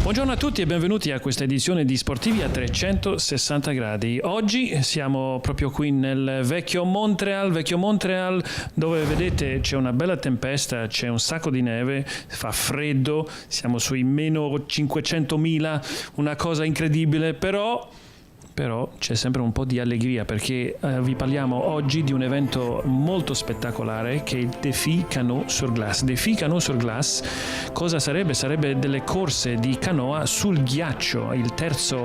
Buongiorno a tutti e benvenuti a questa edizione di Sportivi a 360 gradi. Oggi siamo proprio qui nel vecchio Montreal, dove vedete c'è una bella tempesta, c'è un sacco di neve, fa freddo, siamo sui meno 500.000, una cosa incredibile, però c'è sempre un po' di allegria perché vi parliamo oggi di un evento molto spettacolare che è il Défi Canot sur Glace. Défi Canot sur Glace cosa sarebbe? Sarebbe delle corse di canoa sul ghiaccio,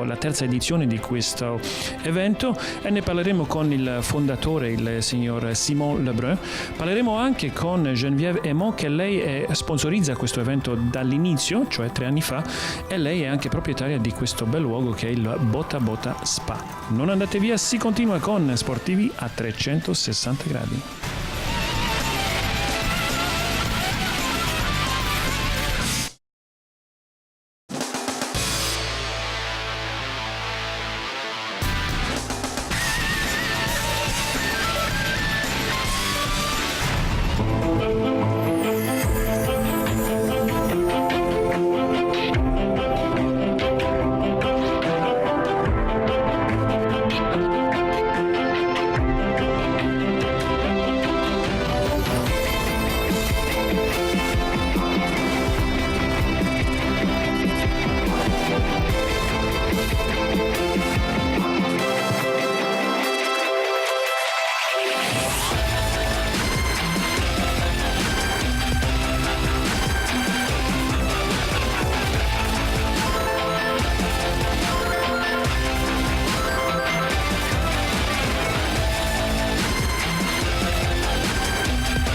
la terza edizione di questo evento, e ne parleremo con il fondatore, il signor Simon Lebrun. Parleremo anche con Geneviève Aymon, che lei sponsorizza questo evento dall'inizio, cioè 3 anni fa, e lei è anche proprietaria di questo bel luogo che è il Bota Bota Spa. Non andate via, si continua con Sportivi a 360 gradi.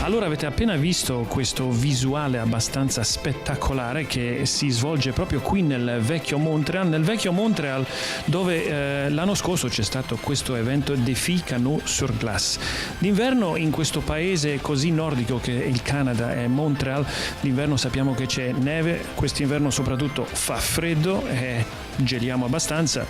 Allora, avete appena visto questo visuale abbastanza spettacolare che si svolge proprio qui nel vecchio Montreal, dove l'anno scorso c'è stato questo evento Défi Canot sur Glace. D'inverno in questo paese così nordico che è il Canada e Montreal, d'inverno sappiamo che c'è neve, quest'inverno soprattutto fa freddo e geliamo abbastanza,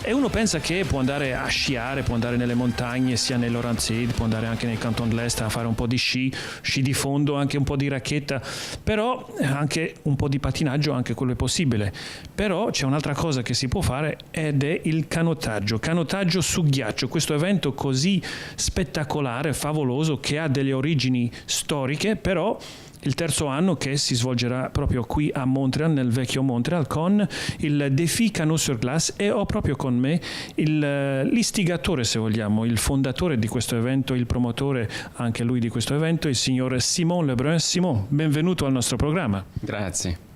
e uno pensa che può andare a sciare, può andare nelle montagne, sia nei Laurentides, può andare anche nel Canton de l'Est a fare un po' di sci di fondo, anche un po' di racchetta, però anche un po' di pattinaggio, anche quello è possibile. Però c'è un'altra cosa che si può fare ed è il canottaggio su ghiaccio, questo evento così spettacolare, favoloso, che ha delle origini storiche, però il terzo anno che si svolgerà proprio qui a Montreal, nel vecchio Montreal, con il Défi Canot sur Glace, e ho proprio con me l'istigatore, se vogliamo, il fondatore di questo evento, il promotore anche lui di questo evento, il signor Simon Lebrun. Simon, benvenuto al nostro programma. Grazie.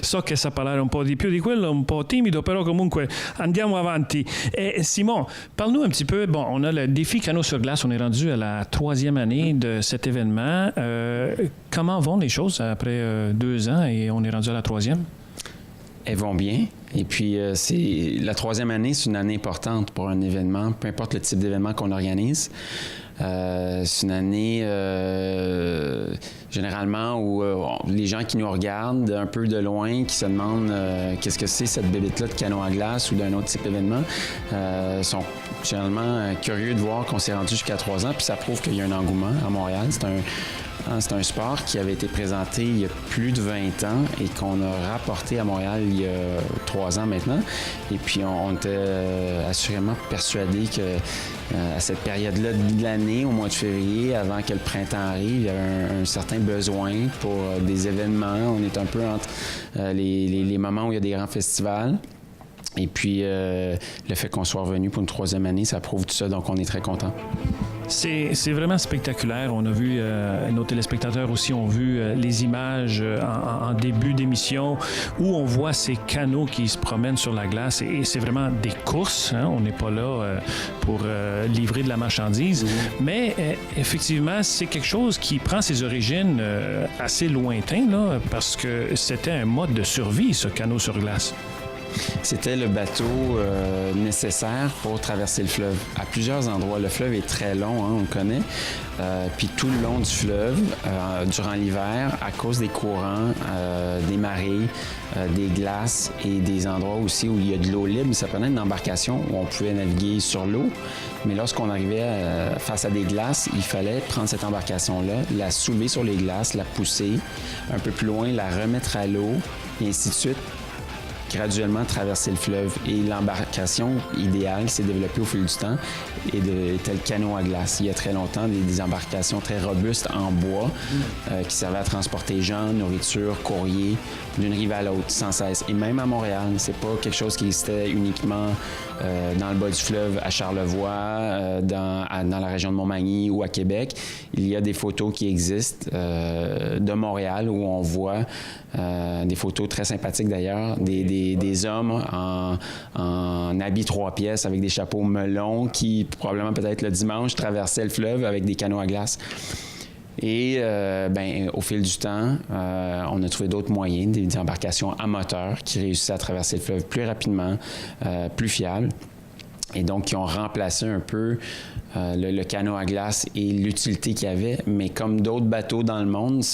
So che sa parlare un po' di più di quello, un po' timido, però comunque andiamo avanti. Et Simon, parle-nous un petit peu. Bon, on a le Défi Canot sur Glace, on est rendu à la 3e année de cet événement. Comment vont les choses après 2 ans et on est rendu à la 3e? Elles vont bien. Et puis, c'est la 3e année, c'est une année importante pour un événement, peu importe le type d'événement qu'on organise. C'est une année généralement où les gens qui nous regardent un peu de loin, qui se demandent qu'est-ce que c'est cette bébête-là de canot à glace ou d'un autre type d'événement, sont généralement curieux de voir qu'on s'est rendu jusqu'à 3 ans, puis ça prouve qu'il y a un engouement à Montréal. C'est un sport qui avait été présenté il y a plus de 20 ans et qu'on a rapporté à Montréal il y a 3 ans maintenant. Et puis, on était assurément persuadés que à cette période-là de l'année, au mois de février, avant que le printemps arrive, il y avait un certain besoin pour des événements. On est un peu entre les moments où il y a des grands festivals. Et puis, le fait qu'on soit revenu pour une 3e année, ça prouve tout ça, donc on est très contents. C'est vraiment spectaculaire. On a vu, nos téléspectateurs aussi ont vu les images en début d'émission où on voit ces canots qui se promènent sur la glace, et c'est vraiment des courses. Hein? On n'est pas là pour livrer de la marchandise, mais effectivement, c'est quelque chose qui prend ses origines assez lointaines, là, parce que c'était un mode de survie, ce canot sur glace. C'était le bateau nécessaire pour traverser le fleuve. À plusieurs endroits, le fleuve est très long, hein, on le connaît. Puis tout le long du fleuve, durant l'hiver, à cause des courants, des marées, des glaces et des endroits aussi où il y a de l'eau libre, ça prenait une embarcation où on pouvait naviguer sur l'eau. Mais lorsqu'on arrivait face à des glaces, il fallait prendre cette embarcation-là, la soulever sur les glaces, la pousser un peu plus loin, la remettre à l'eau, et ainsi de suite, graduellement traverser le fleuve. Et l'embarcation idéale qui s'est développée au fil du temps était le canot à glace. Il y a très longtemps, des embarcations très robustes en bois qui servaient à transporter gens, nourriture, courrier d'une rive à l'autre sans cesse. Et même à Montréal, c'est pas quelque chose qui existait uniquement dans le bas du fleuve à Charlevoix, dans la région de Montmagny ou à Québec. Il y a des photos qui existent de Montréal où on voit des photos très sympathiques d'ailleurs, des hommes en habits 3 pièces avec des chapeaux melons qui, probablement peut-être le dimanche, traversaient le fleuve avec des canots à glace. Et au fil du temps, on a trouvé d'autres moyens, des embarcations à moteur qui réussissaient à traverser le fleuve plus rapidement, plus fiables. Et donc, qui ont remplacé un peu le canot à glace et l'utilité qu'il y avait. Mais comme d'autres bateaux dans le monde,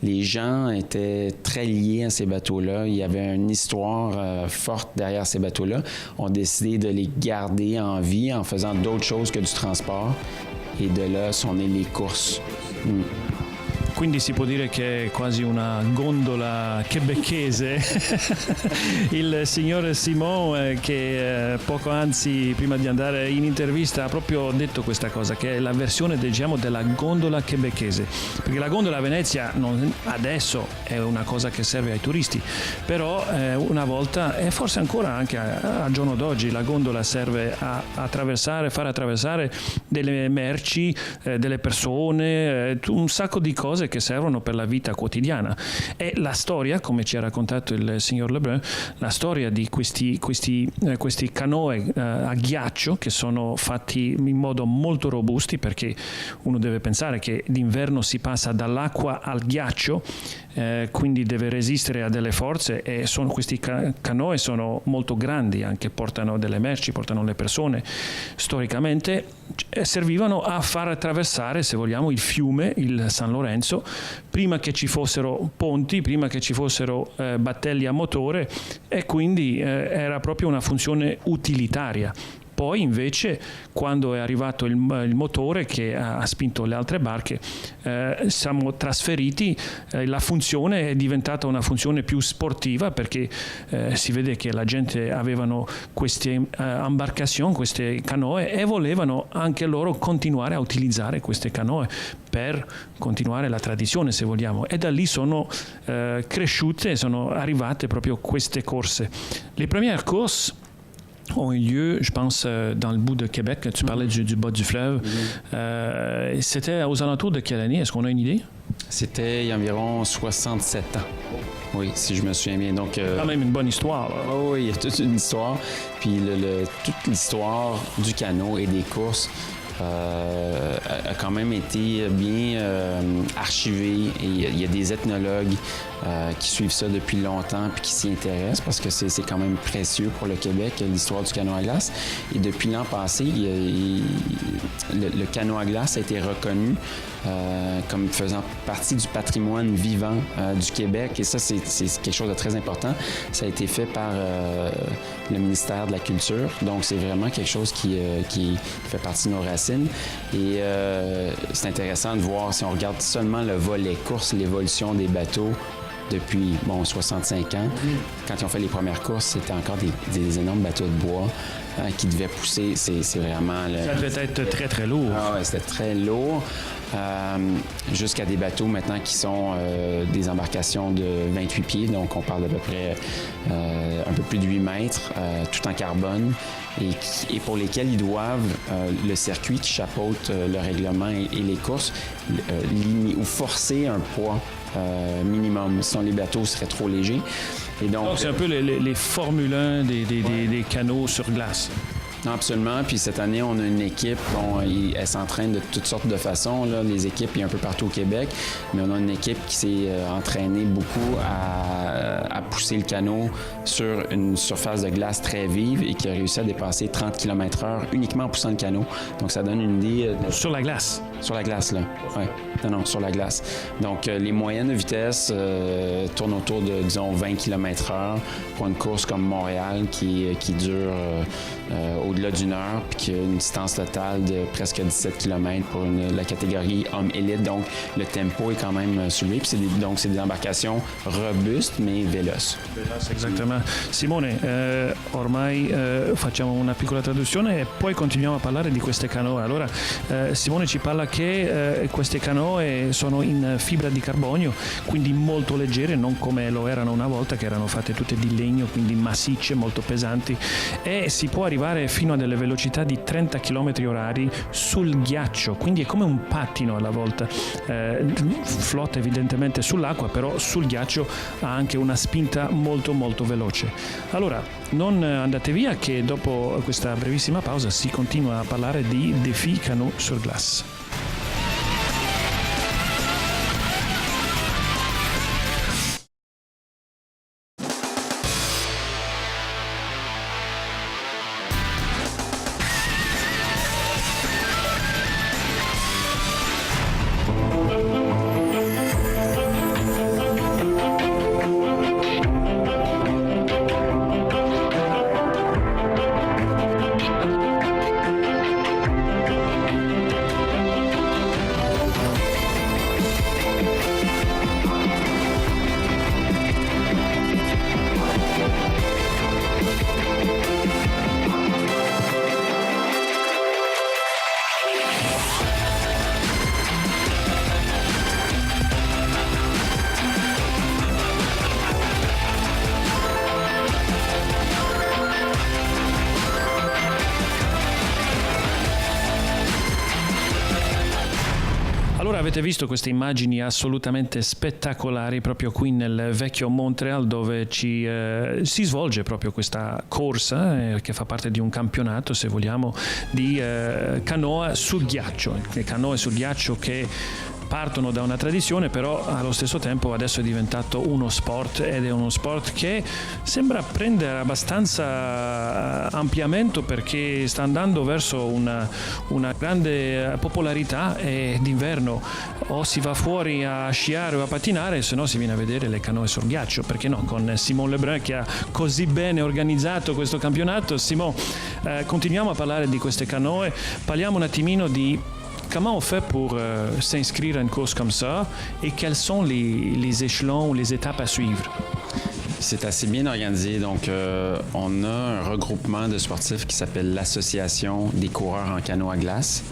les gens étaient très liés à ces bateaux-là. Il y avait une histoire forte derrière ces bateaux-là. On a décidé de les garder en vie en faisant d'autres choses que du transport. Et de là sont nées les courses. Quindi si può dire che è quasi una gondola quebecchese. Il signor Simon, che poco anzi, prima di andare in intervista, ha proprio detto questa cosa, che è la versione, diciamo, della gondola quebecchese. Perché la gondola a Venezia adesso è una cosa che serve ai turisti, però una volta, e forse ancora anche al giorno d'oggi, la gondola serve a fare attraversare delle merci, delle persone, un sacco di cose che servono per la vita quotidiana. E la storia, come ci ha raccontato il signor Lebrun, la storia di questi canoe a ghiaccio che sono fatti in modo molto robusti, perché uno deve pensare che d'inverno si passa dall'acqua al ghiaccio, quindi deve resistere a delle forze, e questi canoe sono molto grandi, anche portano delle merci, portano le persone. Storicamente servivano a far attraversare, se vogliamo, il fiume, il San Lorenzo, prima che ci fossero ponti, prima che ci fossero battelli a motore, e quindi era proprio una funzione utilitaria. Poi invece, quando è arrivato il motore che ha spinto le altre barche, siamo trasferiti, la funzione è diventata una funzione più sportiva, perché si vede che la gente avevano queste embarcazioni, queste canoe, e volevano anche loro continuare a utilizzare queste canoe per continuare la tradizione, se vogliamo. E da lì sono cresciute, sono arrivate proprio queste corse. Le premières courses ont eu lieu, je pense, dans le bout de Québec. Tu parlais du bas du fleuve. C'était aux alentours de quelle année? Est-ce qu'on a une idée? C'était il y a environ 67 ans. Oui, si je me souviens bien. Donc, quand même une bonne histoire. Oui, il y a toute une histoire. Puis toute l'histoire du canot et des courses a quand même été bien archivée. Et il y a des ethnologues qui suivent ça depuis longtemps puis qui s'y intéressent, parce que c'est quand même précieux pour le Québec, l'histoire du canot à glace. Et depuis l'an passé, le canot à glace a été reconnu comme faisant partie du patrimoine vivant du Québec. Et ça, c'est quelque chose de très important. Ça a été fait par le ministère de la Culture. Donc, c'est vraiment quelque chose qui fait partie de nos racines. Et c'est intéressant de voir, si on regarde seulement le volet course, l'évolution des bateaux depuis 65 ans. Quand ils ont fait les premières courses, c'était encore des énormes bateaux de bois qui devaient pousser. C'est vraiment... Ça devait être très, très lourd. Ah ouais, c'était très lourd. Jusqu'à des bateaux maintenant qui sont des embarcations de 28 pieds. Donc, on parle d'à peu près un peu plus de 8 mètres, tout en carbone. Et pour lesquels ils doivent, le circuit qui chapeaute le règlement et les courses, ou forcer un poids minimum. Sinon, les bateaux seraient trop légers. Et donc c'est un peu les Formule 1 des canots sur glace. Absolument. Puis cette année, on a une équipe, elle s'entraîne de toutes sortes de façons. Là. Les équipes, il y a un peu partout au Québec, mais on a une équipe qui s'est entraînée beaucoup à pousser le canot sur une surface de glace très vive et qui a réussi à dépasser 30 km/h uniquement en poussant le canot. Donc ça donne une idée... Sur la glace? Sur la glace, là. Oui. Non, sur la glace. Donc les moyennes de vitesse tournent autour de, disons, 20 km/h pour une course comme Montréal qui dure au-delà d'une heure, puis qui a une distance totale de presque 17 km pour la catégorie homme élite. Donc, le tempo est quand même soulevé. Puis c'est des embarcations robustes, mais véloces. Esattamente. Simone, ormai facciamo una piccola traduzione e poi continuiamo a parlare di queste canoe. Allora, Simone ci parla che queste canoe sono in fibra di carbonio, quindi molto leggere, non come lo erano una volta, che erano fatte tutte di legno, quindi massicce, molto pesanti, e si può arrivare fino a delle velocità di 30 km/h sul ghiaccio, quindi è come un pattino alla volta. Flotta evidentemente sull'acqua, però sul ghiaccio ha anche una spinta molto molto veloce. Allora, non andate via, che dopo questa brevissima pausa si continua a parlare di Défi Canot sur Glace. Allora, avete visto queste immagini assolutamente spettacolari proprio qui nel vecchio Montreal, dove si svolge proprio questa corsa che fa parte di un campionato, se vogliamo, di canoa sul ghiaccio. Le canoe sul ghiaccio che partono da una tradizione, però allo stesso tempo adesso è diventato uno sport, ed è uno sport che sembra prendere abbastanza ampliamento, perché sta andando verso una grande popolarità, e d'inverno o si va fuori a sciare o a pattinare, se no si viene a vedere le canoe sul ghiaccio, perché no, con Simon Lebrun che ha così bene organizzato questo campionato. Simon, continuiamo a parlare di queste canoe, parliamo un attimino di comment on fait pour s'inscrire à une course comme ça, et quels sont les échelons ou les étapes à suivre? C'est assez bien organisé. Donc, on a un regroupement de sportifs qui s'appelle l'Association des coureurs en canot à glace.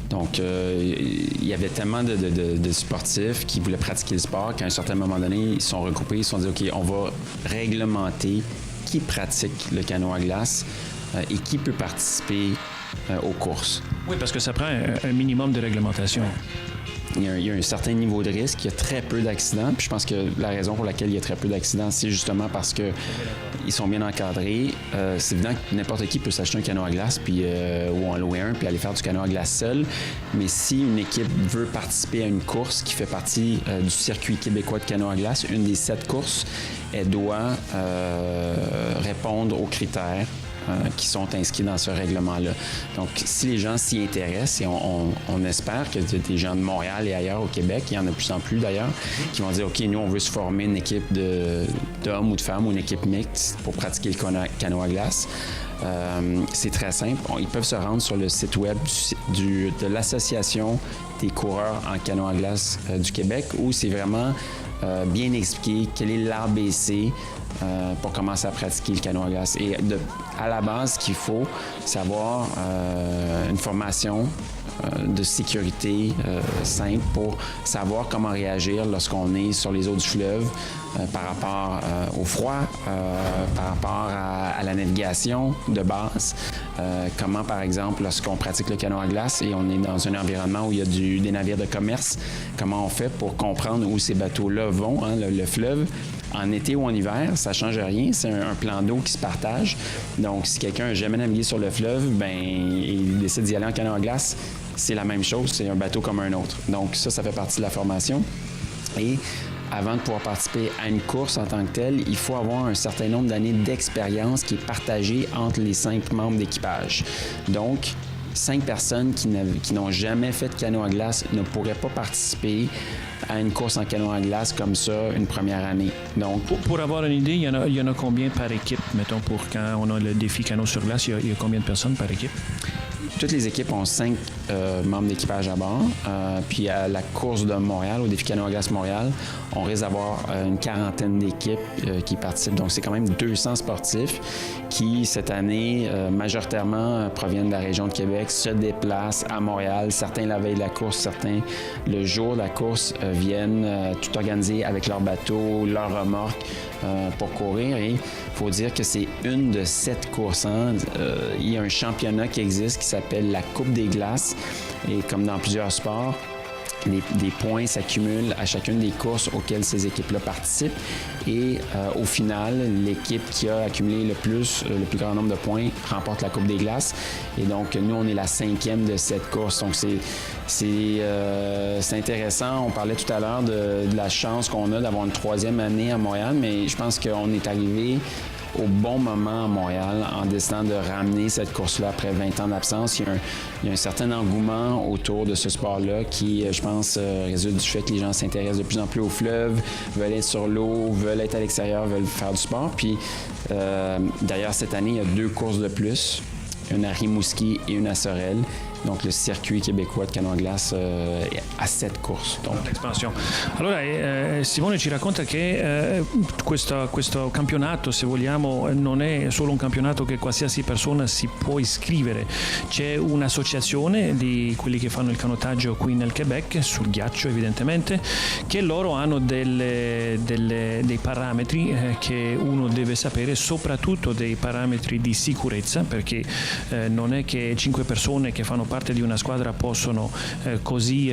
Donc, il y avait tellement de sportifs qui voulaient pratiquer le sport qu'à un certain moment donné, ils se sont regroupés, ils se sont dit, OK, on va réglementer qui pratique le canot à glace et qui peut participer aux courses. Oui, parce que ça prend un minimum de réglementation. Il y a un certain niveau de risque, il y a très peu d'accidents. Puis je pense que la raison pour laquelle il y a très peu d'accidents, c'est justement parce qu'ils sont bien encadrés. C'est évident que n'importe qui peut s'acheter un canot à glace ou en louer un, puis aller faire du canot à glace seul. Mais si une équipe veut participer à une course qui fait partie du circuit québécois de canot à glace, une des 7 courses, elle doit répondre aux critères qui sont inscrits dans ce règlement-là. Donc, si les gens s'y intéressent, et on espère que des gens de Montréal et ailleurs au Québec, il y en a de plus en plus d'ailleurs, qui vont dire, OK, nous, on veut se former une équipe d'hommes ou de femmes ou une équipe mixte pour pratiquer le canot à glace. C'est très simple. Ils peuvent se rendre sur le site web de l'Association des coureurs en canot à glace du Québec, où c'est vraiment bien expliqué quel est l'ABC pour commencer à pratiquer le canot à glace. Et à la base, ce qu'il faut, c'est avoir une formation de sécurité simple pour savoir comment réagir lorsqu'on est sur les eaux du fleuve par rapport au froid, par rapport à la navigation de base. Comment, par exemple, lorsqu'on pratique le canot à glace et on est dans un environnement où il y a des navires de commerce, comment on fait pour comprendre où ces bateaux-là vont, hein, le fleuve. En été ou en hiver, ça ne change rien. C'est un plan d'eau qui se partage. Donc, si quelqu'un n'a jamais navigué sur le fleuve, il décide d'y aller en canot à glace, c'est la même chose. C'est un bateau comme un autre. Donc, ça fait partie de la formation. Et avant de pouvoir participer à une course en tant que telle, il faut avoir un certain nombre d'années d'expérience qui est partagée entre les 5 membres d'équipage. Donc, 5 personnes qui n'ont jamais fait de canot à glace ne pourraient pas participer à une course en canot à glace comme ça une première année. Donc, pour avoir une idée, il y en a combien par équipe, mettons, pour quand on a le défi canot sur glace, il y a combien de personnes par équipe? toutes les équipes ont 5 membres d'équipage à bord. Puis à la course de Montréal, au défi canoë à glace Montréal, on risque d'avoir une quarantaine d'équipes qui participent. Donc, c'est quand même 200 sportifs qui, cette année, majoritairement proviennent de la région de Québec, se déplacent à Montréal. Certains la veille de la course, certains le jour de la course viennent tout organiser avec leur bateau, leur remorque pour courir. Et il faut dire que c'est une de 7 courses. Il y a un championnat qui existe qui s'appelle la Coupe des glaces. Et comme dans plusieurs sports, des points s'accumulent à chacune des courses auxquelles ces équipes-là participent. Et au final, l'équipe qui a accumulé le plus grand nombre de points remporte la Coupe des glaces. Et donc, nous, on est la 5e de cette course. Donc, c'est intéressant. On parlait tout à l'heure de la chance qu'on a d'avoir une 3e année à Montréal, mais je pense qu'on est arrivé au bon moment à Montréal en décidant de ramener cette course-là après 20 ans d'absence. Il y a un certain engouement autour de ce sport-là qui, je pense, résulte du fait que les gens s'intéressent de plus en plus au fleuve, veulent être sur l'eau, veulent être à l'extérieur, veulent faire du sport. Puis, d'ailleurs, cette année, il y a 2 courses de plus, une à Rimouski et une à Sorel. Donc, le circuit québécois de canoë à glace ha 7 course. L'espansione. Allora, Simone ci racconta che questo campionato, se vogliamo, non è solo un campionato che qualsiasi persona si può iscrivere. C'è un'associazione di quelli che fanno il canottaggio qui nel Quebec, sul ghiaccio evidentemente, che loro hanno dei parametri che uno deve sapere, soprattutto dei parametri di sicurezza, perché non è che 5 persone che fanno parte di una squadra possono così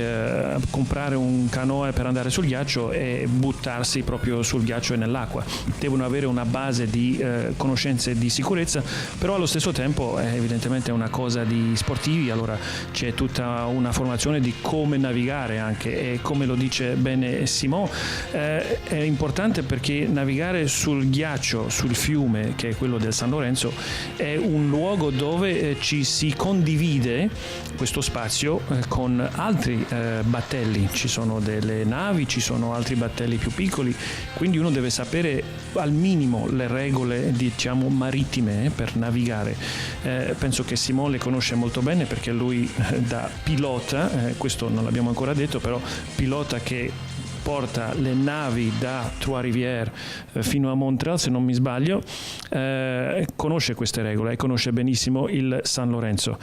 comprare un canoe per andare sul ghiaccio e buttarsi proprio sul ghiaccio e nell'acqua. Devono avere una base di conoscenze di sicurezza, però allo stesso tempo evidentemente è una cosa di sportivi, allora c'è tutta una formazione di come navigare anche, e come lo dice bene Simon, è importante perché navigare sul ghiaccio, sul fiume, che è quello del San Lorenzo, è un luogo dove ci si condivide questo spazio con altri battelli. Ci sono delle navi, ci sono altri battelli più piccoli, quindi uno deve sapere al minimo le regole, diciamo, marittime per navigare. Penso che Simon le conosce molto bene perché lui da pilota, questo non l'abbiamo ancora detto, però pilota che porta le navi da Trois-Rivières fino a Montréal, se non mi sbaglio, conosce queste regole e conosce benissimo il San Lorenzo.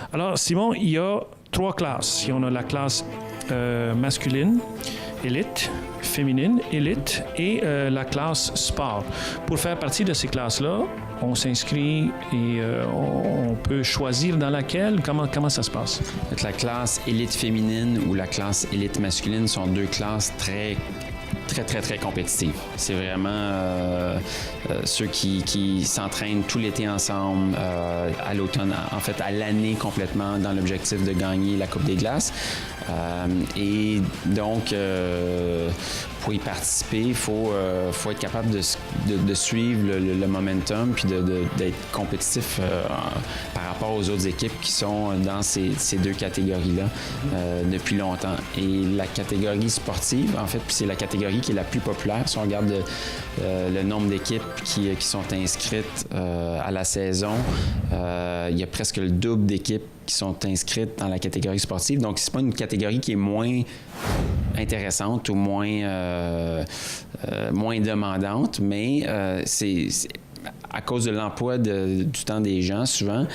Allora, Simon, il y a 3 classes. Il y a la classe masculine, élite, féminine, élite, et la classe sport. Pour faire partie de ces classes-là, on s'inscrit et on peut choisir dans laquelle. Comment ça se passe? La classe élite féminine ou la classe élite masculine sont 2 classes très compétitives. C'est vraiment ceux qui s'entraînent tout l'été ensemble, à l'automne, en fait à l'année complètement, dans l'objectif de gagner la Coupe des glaces. Et donc, pour y participer, il faut être capable de suivre le momentum puis d'être compétitif par rapport aux autres équipes qui sont dans ces 2 catégories-là depuis longtemps. Et la catégorie sportive, en fait, puis c'est la catégorie qui est la plus populaire. Si on regarde le nombre d'équipes qui sont inscrites à la saison, il y a presque le double d'équipes qui sont inscrites dans la catégorie sportive. Donc, c'est pas une catégorie qui est moins intéressante ou moins demandante, mais c'est à cause de l'emploi du temps des gens, souvent,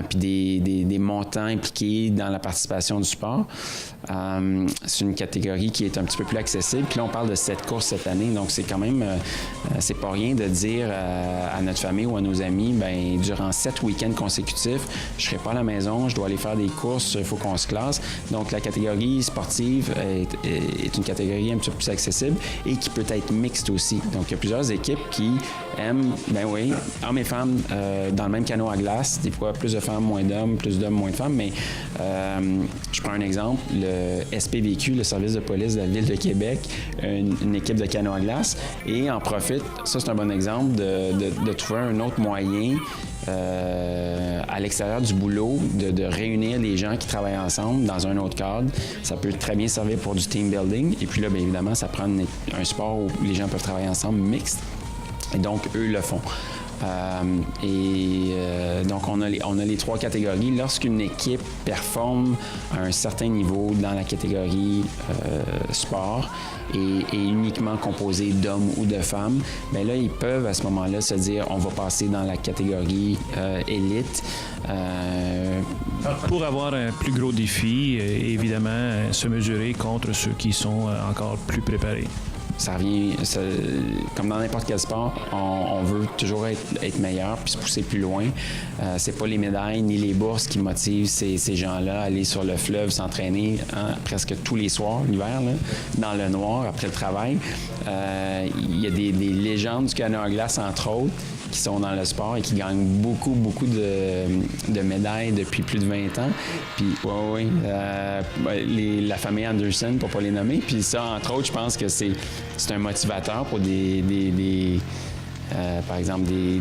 puis des montants impliqués dans la participation du sport. C'est une catégorie qui est un petit peu plus accessible. Puis là, on parle de 7 courses cette année, donc c'est quand même, c'est pas rien de dire à notre famille ou à nos amis, ben durant 7 week-ends consécutifs, je serai pas à la maison, je dois aller faire des courses, il faut qu'on se classe. Donc la catégorie sportive est une catégorie un petit peu plus accessible et qui peut être mixte aussi. Donc il y a plusieurs équipes qui aiment, ben oui, hommes et femmes dans le même canoë à glace, des fois plus de femmes, moins d'hommes, plus d'hommes, moins de femmes, mais je prends un exemple, le SPVQ, le service de police de la Ville de Québec, une équipe de canoë à glace, et en profite, ça c'est un bon exemple, de trouver un autre moyen à l'extérieur du boulot, de réunir les gens qui travaillent ensemble dans un autre cadre. Ça peut très bien servir pour du team building, et puis là, bien évidemment, ça prend un sport où les gens peuvent travailler ensemble mixte, et donc eux le font. Donc, on a les 3 catégories. Lorsqu'une équipe performe à un certain niveau dans la catégorie sport et est uniquement composée d'hommes ou de femmes, bien là, ils peuvent à ce moment-là se dire on va passer dans la catégorie élite. Pour avoir un plus gros défi et évidemment se mesurer contre ceux qui sont encore plus préparés. Ça revient, comme dans n'importe quel sport, on veut toujours être meilleur puis se pousser plus loin. C'est pas les médailles ni les bourses qui motivent ces gens-là à aller sur le fleuve s'entraîner presque tous les soirs, l'hiver, là, dans le noir, après le travail. Il y a des légendes du canot à glace, entre autres, qui sont dans le sport et qui gagnent beaucoup de médailles depuis plus de 20 ans. Puis, la famille Anderson, pour ne pas les nommer. Puis ça, entre autres, je pense que c'est un motivateur pour par exemple, des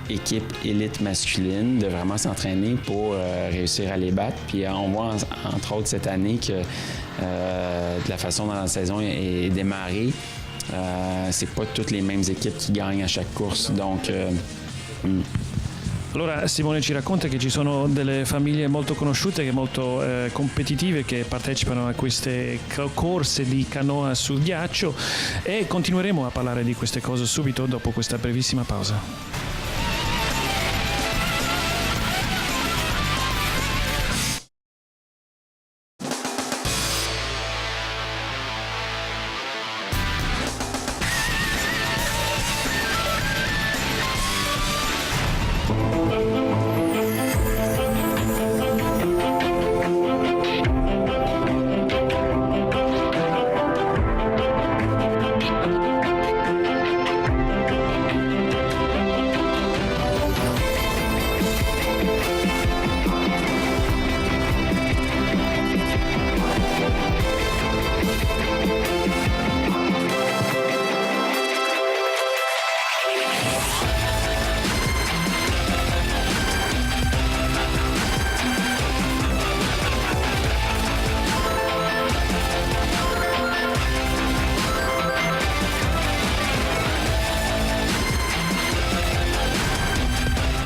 équipes élites masculines de vraiment s'entraîner pour réussir à les battre. Puis on voit, entre autres, cette année que de la façon dont la saison est démarrée, c'est pas toutes les mêmes équipes qui gagnent à chaque course. Donc, Allora Simone ci racconta che ci sono delle famiglie molto conosciute, che molto competitive, che partecipano a queste corse di canoa sul ghiaccio, e continueremo a parlare di queste cose subito dopo questa brevissima pausa.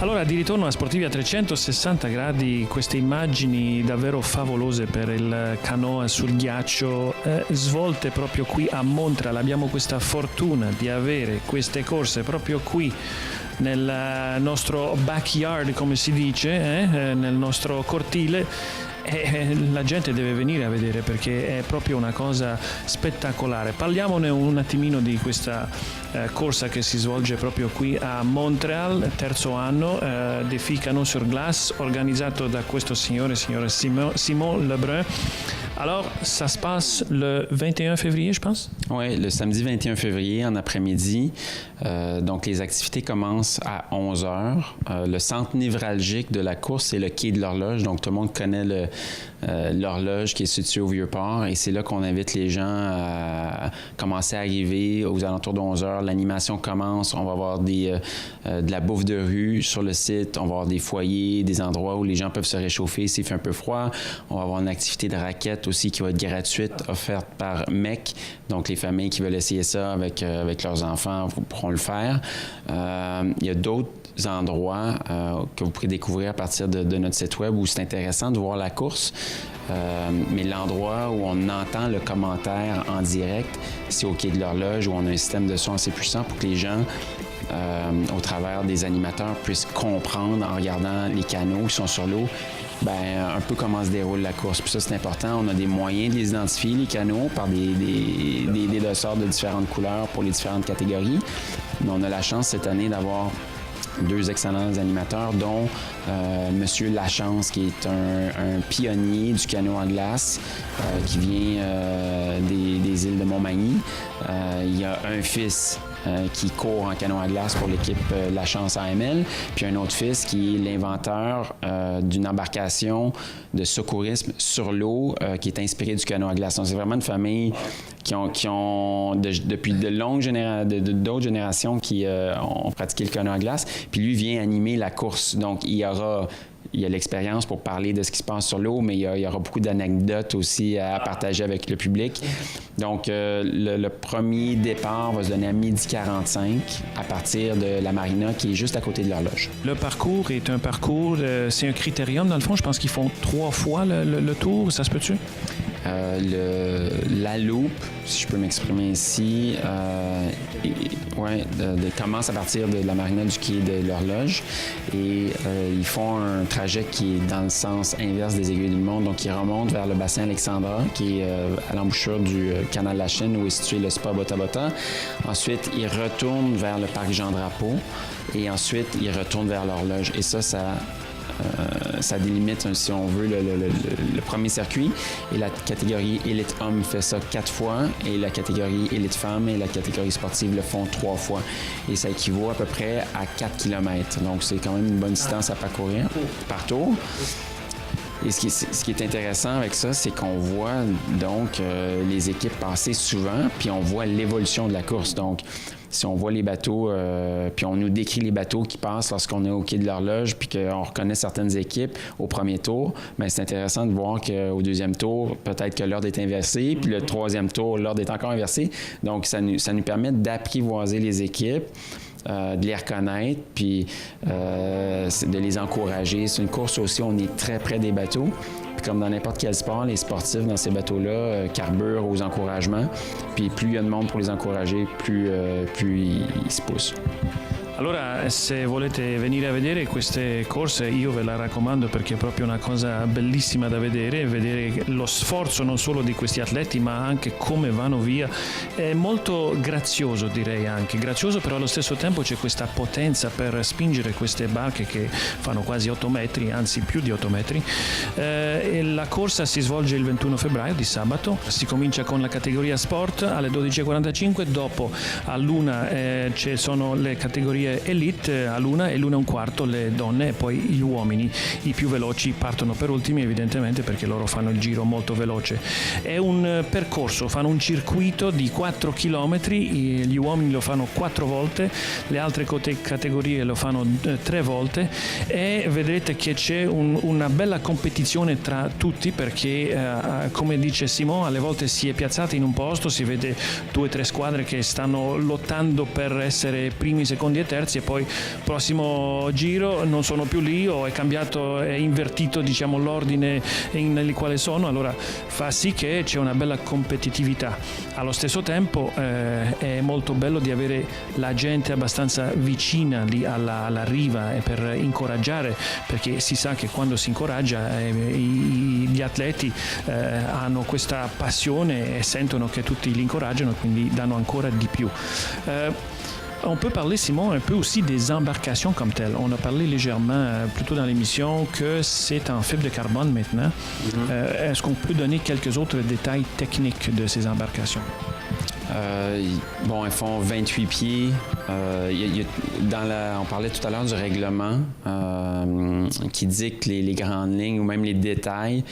Allora, di ritorno a Sportivi a 360 gradi, queste immagini davvero favolose per il canoa sul ghiaccio, svolte proprio qui a Montreal. Abbiamo questa fortuna di avere queste corse proprio qui nel nostro backyard, come si dice, nel nostro cortile. E la gente deve venire a vedere perché è proprio una cosa spettacolare. Parliamone un attimino di questa corsa che si svolge proprio qui a Montreal, terzo anno, Défi Canot sur Glace, organizzato da questo signore Simon Lebrun. Alors, ça se passe le 21 février, je pense? Oui, le samedi 21 février en après-midi. Donc, les activités commencent à 11h. Le centre névralgique de la course, c'est le quai de l'horloge. Donc, tout le monde connaît l'horloge qui est située au Vieux-Port. Et c'est là qu'on invite les gens à commencer à arriver aux alentours de 11h. L'animation commence. On va avoir de la bouffe de rue sur le site. On va avoir des foyers, des endroits où les gens peuvent se réchauffer s'il fait un peu froid. On va avoir une activité de raquette aussi qui va être gratuite, offerte par MEC. Donc, les familles qui veulent essayer ça avec leurs enfants pourront le faire. Il y a d'autres endroits que vous pourrez découvrir à partir de notre site web où c'est intéressant de voir la course. Mais l'endroit où on entend le commentaire en direct, c'est au quai de l'horloge où on a un système de son assez puissant pour que les gens, au travers des animateurs, puissent comprendre en regardant les canots qui sont sur l'eau, un peu comment se déroule la course. Puis ça, c'est important. On a des moyens de les identifier, les canots, par des dossards de différentes couleurs pour les différentes catégories. Mais on a la chance cette année d'avoir 2 excellents animateurs, dont Monsieur Lachance, qui est un pionnier du canot à glace, qui vient des îles de Montmagny. Il y a un fils qui court en canot à glace pour l'équipe Lachance AML, puis un autre fils qui est l'inventeur d'une embarcation de secourisme sur l'eau qui est inspirée du canot à glace. Donc, c'est vraiment une famille depuis d'autres générations qui ont pratiqué le canoë à glace. Puis lui vient animer la course. Donc, il y a l'expérience pour parler de ce qui se passe sur l'eau, mais il y aura beaucoup d'anecdotes aussi à partager avec le public. Donc, le premier départ va se donner à 12h45 à partir de la marina qui est juste à côté de l'horloge. Le parcours est un parcours, c'est un critérium dans le fond. Je pense qu'ils font 3 fois le tour, ça se peut-tu? La loupe, si je peux m'exprimer ici, commence à partir de la marina du quai de l'horloge et ils font un trajet qui est dans le sens inverse des Aiguilles du Monde. Donc, ils remontent vers le bassin Alexandra, qui est à l'embouchure du canal de la Chine, où est situé le spa Bota Bota. Ensuite, ils retournent vers le parc Jean-Drapeau et ensuite, ils retournent vers l'horloge. Et ça délimite, si on veut, le premier circuit. Et la catégorie élite homme fait ça 4 fois. Et la catégorie élite femme et la catégorie sportive le font 3 fois. Et ça équivaut à peu près à 4 km. Donc, c'est quand même une bonne distance à parcourir par tour. Et ce qui est intéressant avec ça, c'est qu'on voit donc les équipes passer souvent, puis on voit l'évolution de la course. Donc, si on voit les bateaux, puis on nous décrit les bateaux qui passent lorsqu'on est au quai de l'horloge, puis qu'on reconnaît certaines équipes au premier tour, bien, c'est intéressant de voir qu'au deuxième tour, peut-être que l'ordre est inversé, puis le troisième tour, l'ordre est encore inversé. Donc, ça nous permet d'apprivoiser les équipes, de les reconnaître, puis de les encourager. C'est une course aussi, on est très près des bateaux. Puis comme dans n'importe quel sport, les sportifs dans ces bateaux-là carburent aux encouragements. Puis plus il y a de monde pour les encourager, plus ils se poussent. Allora, se volete venire a vedere queste corse, io ve la raccomando perché è proprio una cosa bellissima da vedere lo sforzo non solo di questi atleti, ma anche come vanno via. È molto grazioso, direi anche. Grazioso, però allo stesso tempo c'è questa potenza per spingere queste barche che fanno quasi 8 metri, anzi più di 8 metri. E la corsa si svolge il 21 febbraio, di sabato. Si comincia con la categoria sport alle 12.45, dopo all'1 ci sono le categorie elite all'1 e l'1:15 le donne e poi gli uomini. I più veloci partono per ultimi evidentemente perché loro fanno il giro molto veloce. È un percorso, fanno un circuito di 4 km, gli uomini lo fanno 4 volte, le altre categorie lo fanno 3 volte e vedrete che c'è una bella competizione tra tutti perché come dice Simon, alle volte si è piazzati in un posto, si vede 2 o 3 squadre che stanno lottando per essere primi, secondi e terzi e poi prossimo giro non sono più lì o è invertito diciamo l'ordine nel quale sono, allora fa sì che c'è una bella competitività. Allo stesso tempo è molto bello di avere la gente abbastanza vicina lì alla riva per incoraggiare, perché si sa che quando si incoraggia gli atleti hanno questa passione e sentono che tutti li incoraggiano, quindi danno ancora di più. On peut parler, Simon, un peu aussi des embarcations comme telles. On a parlé légèrement plus tôt dans l'émission que c'est en fibre de carbone maintenant. Mm-hmm. Est-ce qu'on peut donner quelques autres détails techniques de ces embarcations? Elles font 28 pieds. On parlait tout à l'heure du règlement qui dicte les grandes lignes ou même les détails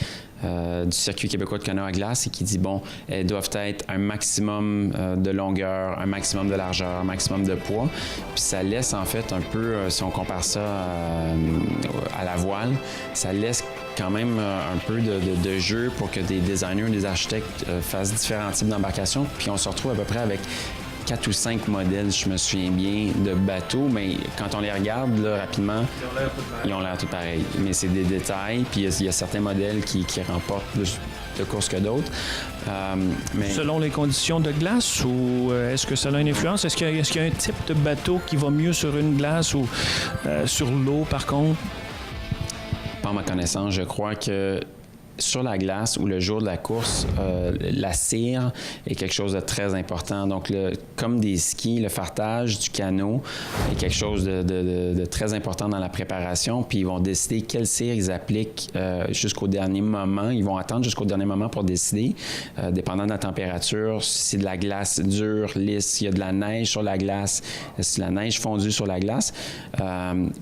du circuit québécois de canoë à glace et qui dit, elles doivent être un maximum de longueur, un maximum de largeur, un maximum de poids. Puis ça laisse en fait un peu, si on compare ça à la voile, ça laisse quand même un peu de jeu pour que des designers, des architectes fassent différents types d'embarcations. Puis on se retrouve à peu près avec 4 ou 5 modèles, je me souviens bien, de bateaux, mais quand on les regarde là, rapidement, ils ont l'air tout pareils. Mais c'est des détails, puis il y a certains modèles qui remportent plus de courses que d'autres. Selon les conditions de glace, ou est-ce que ça a une influence? Est-ce qu'il y a un type de bateau qui va mieux sur une glace ou sur l'eau, par contre? Pas à ma connaissance, je crois que sur la glace ou le jour de la course, la cire est quelque chose de très important. Donc, comme des skis, le fartage du canot est quelque chose de très important dans la préparation. Puis, ils vont décider quelle cire ils appliquent jusqu'au dernier moment. Ils vont attendre jusqu'au dernier moment pour décider, dépendant de la température, si c'est de la glace dure, lisse, s'il y a de la neige sur la glace, si la neige fondue sur la glace.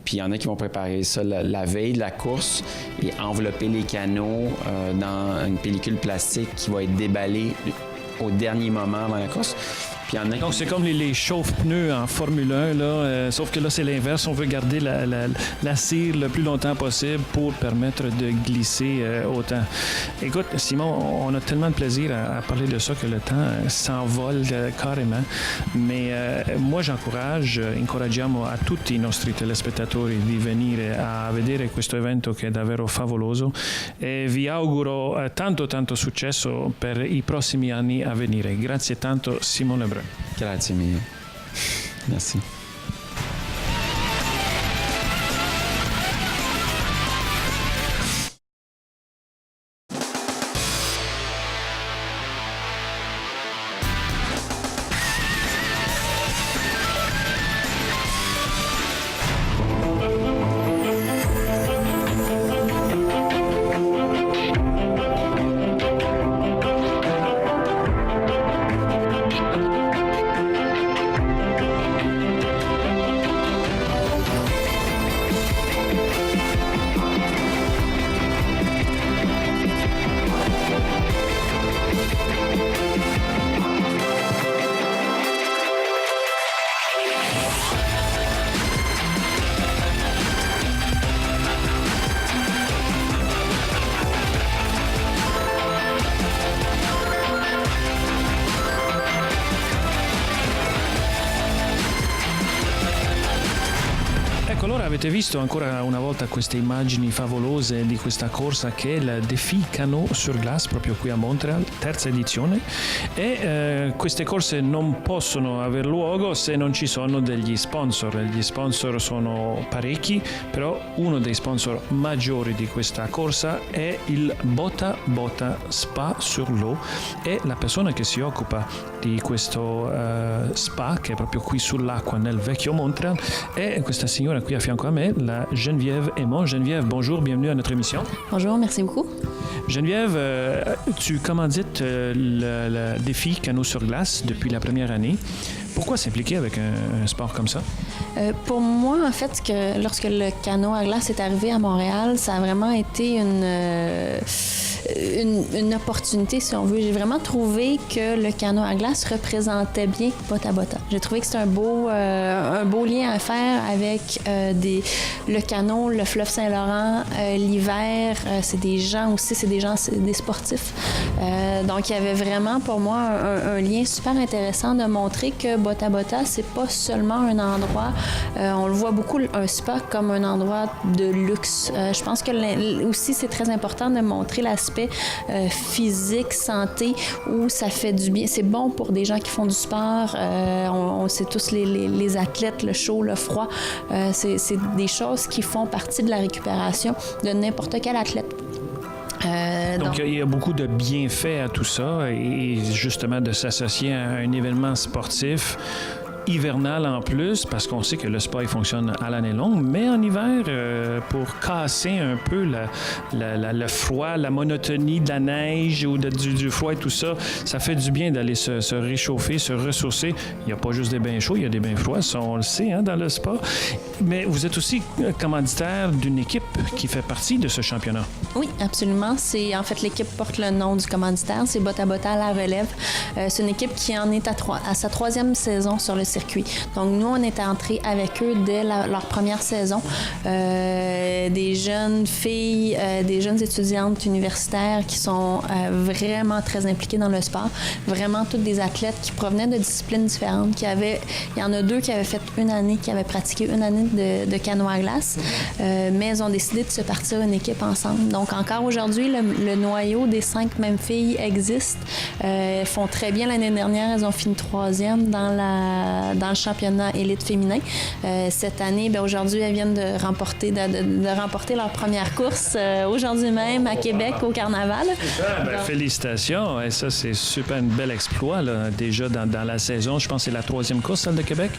Puis, il y en a qui vont préparer ça la veille de la course et envelopper les canots dans une pellicule plastique qui va être déballée au dernier moment avant la course. Puis il y en a Donc, c'est comme les chauffe-pneus en Formule 1, là, sauf que là, c'est l'inverse. On veut garder la cire le plus longtemps possible pour permettre de glisser autant. Écoute, Simon, on a tellement de plaisir à parler de ça que le temps s'envole carrément. Mais moi, incoraggiamo a tutti i nostri telespettatori di venire a vedere questo evento che è davvero favoloso e vi auguro tanto successo per i prossimi anni a venire. Grazie tanto, Simone Lebrun. Grazie mille. Merci. Allora avete visto ancora una volta queste immagini favolose di questa corsa che è il Défi Canot sur Glace proprio qui a Montreal, terza edizione, e queste corse non possono aver luogo se non ci sono degli sponsor. Gli sponsor sono parecchi, però uno dei sponsor maggiori di questa corsa è il Bota Bota Spa sur l'eau e la persona che si occupa di questo spa che è proprio qui sull'acqua nel vecchio Montreal è questa signora qui a fianco a me, la Geneviève Aymon. Geneviève, bonjour, bienvenue à notre émission. Bonjour, merci beaucoup. Geneviève, tu commandites le défi Canot sur glace depuis la première année. Pourquoi s'impliquer avec un sport comme ça? Pour moi, en fait, lorsque le canot à glace est arrivé à Montréal, ça a vraiment été une opportunité, si on veut. J'ai vraiment trouvé que le canot à glace représentait bien Bota Bota. J'ai trouvé que c'était un beau lien à faire avec le canot, le fleuve Saint-Laurent, l'hiver. C'est des sportifs. Donc, il y avait vraiment pour moi un lien super intéressant de montrer que Bota Bota, c'est pas seulement un endroit, on le voit beaucoup, un spa, comme un endroit de luxe. Je pense que aussi, c'est très important de montrer l'aspect physique, santé, où ça fait du bien. C'est bon pour des gens qui font du sport. On sait tous les athlètes, le chaud, le froid. C'est des choses qui font partie de la récupération de n'importe quel athlète. Donc, il y a beaucoup de bienfaits à tout ça et justement de s'associer à un événement sportif hivernal en plus, parce qu'on sait que le spa il fonctionne à l'année longue, mais en hiver, pour casser un peu le froid, la monotonie de la neige ou du froid et tout ça, ça fait du bien d'aller se réchauffer, se ressourcer. Il n'y a pas juste des bains chauds, il y a des bains froids, ça on le sait dans le spa. Mais vous êtes aussi commanditaire d'une équipe qui fait partie de ce championnat. Oui, absolument. En fait, l'équipe porte le nom du commanditaire, c'est Bota Bota à la relève. C'est une équipe qui en est à sa troisième saison sur le circuit. Donc, nous, on est entrés avec eux dès leur première saison. Des jeunes filles, des jeunes étudiantes universitaires qui sont vraiment très impliquées dans le sport. Vraiment toutes des athlètes qui provenaient de disciplines différentes. Il y en a deux qui avaient fait qui avaient pratiqué une année de canot à glace, mais elles ont décidé de se partir une équipe ensemble. Donc, encore aujourd'hui, le noyau des 5 mêmes filles existe. Elles font très bien l'année dernière. Elles ont fini 3e dans le championnat élite féminin. Cette année, aujourd'hui, elles viennent de remporter leur première course aujourd'hui même à Québec au Carnaval. Félicitations! Et ça, c'est super un bel exploit là, déjà dans la saison. Je pense que c'est la 3e course, celle de Québec?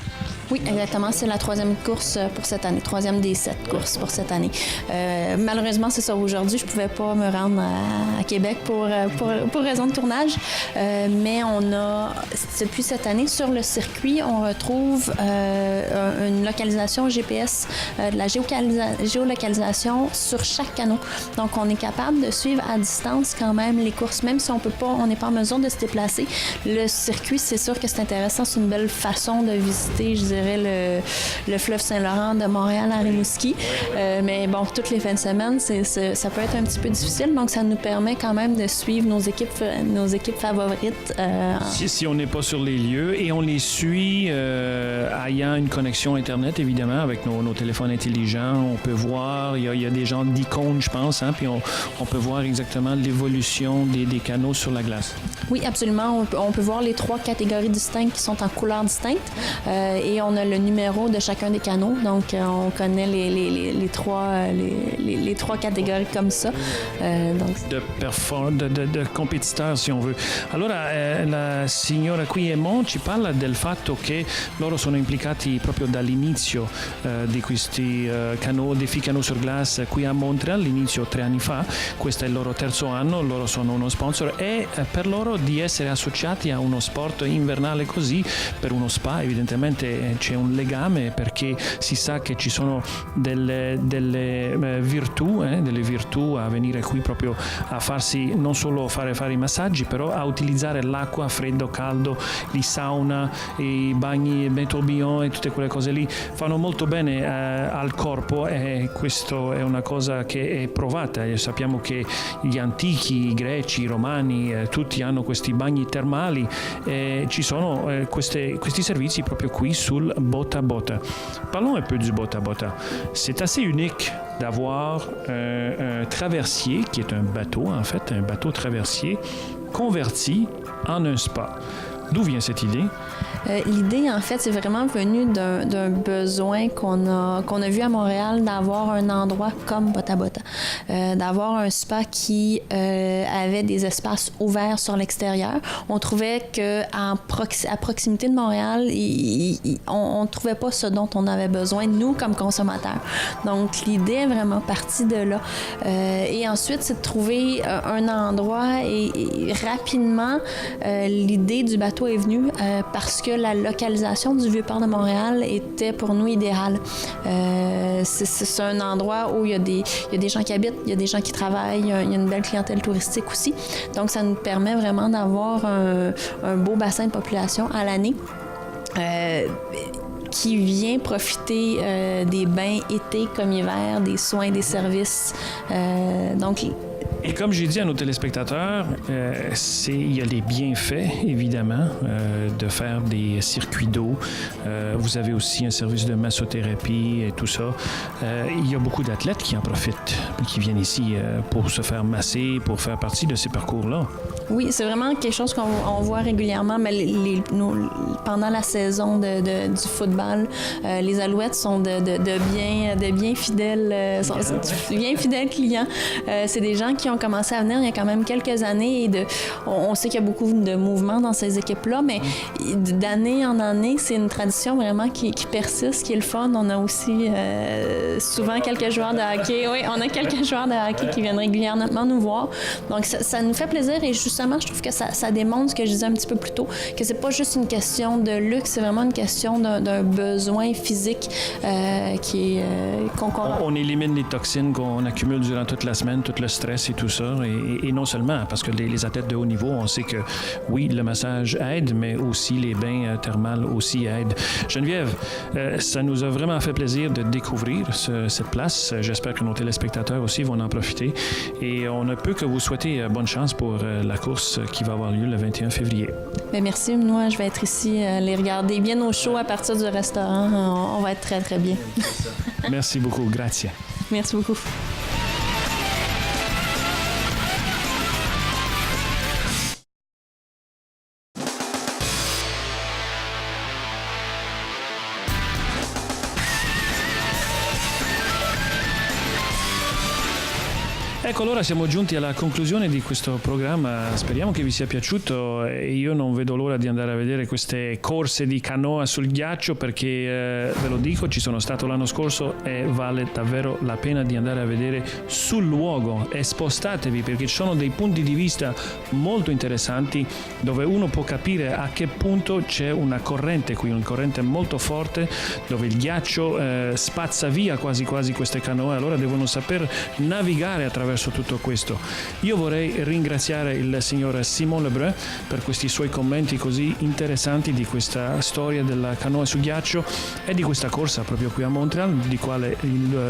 Oui, exactement. C'est la 3e course pour cette année. 3e des 7 courses pour cette année. Malheureusement, c'est ça. Aujourd'hui, je ne pouvais pas me rendre à Québec pour raison de tournage. Mais depuis cette année, sur le circuit, on on retrouve une localisation GPS, de la géolocalisation sur chaque canot. Donc, on est capable de suivre à distance quand même les courses, même si on n'est pas en mesure de se déplacer. Le circuit, c'est sûr que c'est intéressant. C'est une belle façon de visiter, je dirais, le fleuve Saint-Laurent de Montréal à Rimouski. Mais bon, toutes les fins de semaine, ça peut être un petit peu difficile. Donc, ça nous permet quand même de suivre nos équipes favorites. Si on n'est pas sur les lieux et on les suit ayant une connexion Internet, évidemment, avec nos téléphones intelligents, on peut voir, il y a des genres d'icônes, je pense, hein, puis on peut voir exactement l'évolution des canaux sur la glace. Oui, absolument. On peut voir les 3 catégories distinctes qui sont en couleurs distinctes et on a le numéro de chacun des canaux. Donc, on connaît les trois catégories comme ça. De competiteurs, si on veut. Allora, la signora qui è Mon ci parla del fatto che loro sono implicati proprio dall'inizio di questi défi canot sur glace qui a Montréal, l'inizio 3 anni fa. Questo è il loro terzo anno, loro sono uno sponsor e per loro di essere associati a uno sport invernale così, per uno spa evidentemente c'è un legame perché si sa che ci sono delle virtù a venire qui proprio a farsi non solo fare i massaggi, però a utilizzare l'acqua, freddo, caldo, i sauna, i bagni, i tourbillon e tutte quelle cose lì fanno molto bene al corpo e questo è una cosa che è provata e sappiamo che gli antichi, i greci, i romani, tutti hanno questi bagni termali e ci sono questi servizi proprio qui sul Bota Bota. Parlons un peu du Bota Bota. C'est assez unique d'avoir un traversier qui est un bateau, en fait, un bateau traversier converti en un spa. D'où vient cette idée? L'idée, en fait, c'est vraiment venu d'un besoin qu'on a vu à Montréal d'avoir un endroit comme Bota Bota, d'avoir un spa qui avait des espaces ouverts sur l'extérieur. On trouvait qu'à proximité de Montréal, on ne trouvait pas ce dont on avait besoin, nous, comme consommateurs. Donc, l'idée est vraiment partie de là. Et ensuite, c'est de trouver un endroit et rapidement, l'idée du bateau est venue parce que la localisation du Vieux-Port de Montréal était pour nous idéale. C'est un endroit où il y a des gens qui habitent, il y a des gens qui travaillent, il y a une belle clientèle touristique aussi. Donc, ça nous permet vraiment d'avoir un beau bassin de population à l'année. Qui vient profiter des bains été comme hiver, des soins, des services. Et comme j'ai dit à nos téléspectateurs, il y a les bienfaits, évidemment, de faire des circuits d'eau. Vous avez aussi un service de massothérapie et tout ça. Il y a beaucoup d'athlètes qui en profitent, qui viennent ici pour se faire masser, pour faire partie de ces parcours-là. Oui, c'est vraiment quelque chose qu'on voit régulièrement. Mais pendant la saison du football, les Alouettes sont de bien fidèles, bien fidèles clients. C'est des gens qui ont commencé à venir il y a quand même quelques années et on sait qu'il y a beaucoup de mouvements dans ces équipes-là, mais d'année en année, c'est une tradition vraiment qui persiste, qui est le fun. On a aussi souvent quelques joueurs de hockey. Oui, on a quelques joueurs de hockey qui viennent régulièrement nous voir. Donc, ça nous fait plaisir et justement, je trouve que ça démontre ce que je disais un petit peu plus tôt, que c'est pas juste une question de luxe, c'est vraiment une question d'un besoin physique On élimine les toxines qu'on accumule durant toute la semaine, tout le stress et tout ça. Et non seulement, parce que les athlètes de haut niveau, on sait que oui, le massage aide, mais aussi les bains thermales aussi aident. Geneviève, ça nous a vraiment fait plaisir de découvrir cette place. J'espère que nos téléspectateurs aussi vont en profiter. Et on ne peut que vous souhaiter bonne chance pour la course qui va avoir lieu le 21 février. Bien, merci. Moi, je vais être ici, les regarder bien au chaud à partir du restaurant. On va être très, très bien. Merci beaucoup. Grazie. Merci beaucoup. Ecco, allora siamo giunti alla conclusione di questo programma, speriamo che vi sia piaciuto e io non vedo l'ora di andare a vedere queste corse di canoa sul ghiaccio perché ve lo dico, ci sono stato l'anno scorso e vale davvero la pena di andare a vedere sul luogo e spostatevi perché ci sono dei punti di vista molto interessanti dove uno può capire a che punto c'è una corrente qui, una corrente molto forte dove il ghiaccio spazza via quasi queste canoe, allora devono saper navigare attraverso tutto questo. Io vorrei ringraziare il signor Simon Lebrun per questi suoi commenti così interessanti di questa storia della canoa su ghiaccio e di questa corsa proprio qui a Montreal, di quale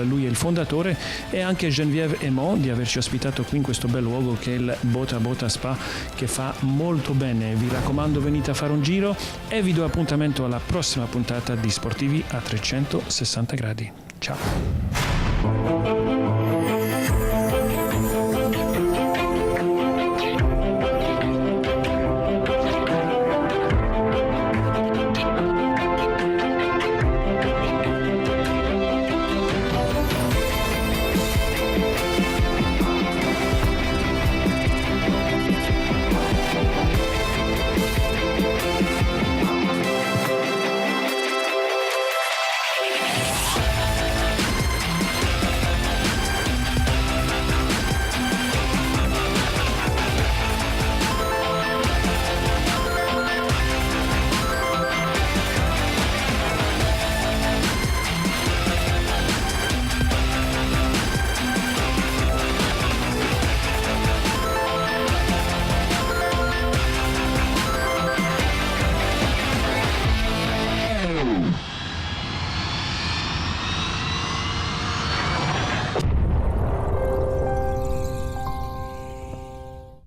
lui è il fondatore, e anche Geneviève Aymon di averci ospitato qui in questo bel luogo che è il Bota Bota Spa, che fa molto bene. Vi raccomando, venite a fare un giro e vi do appuntamento alla prossima puntata di Sportivi a 360 gradi. Ciao!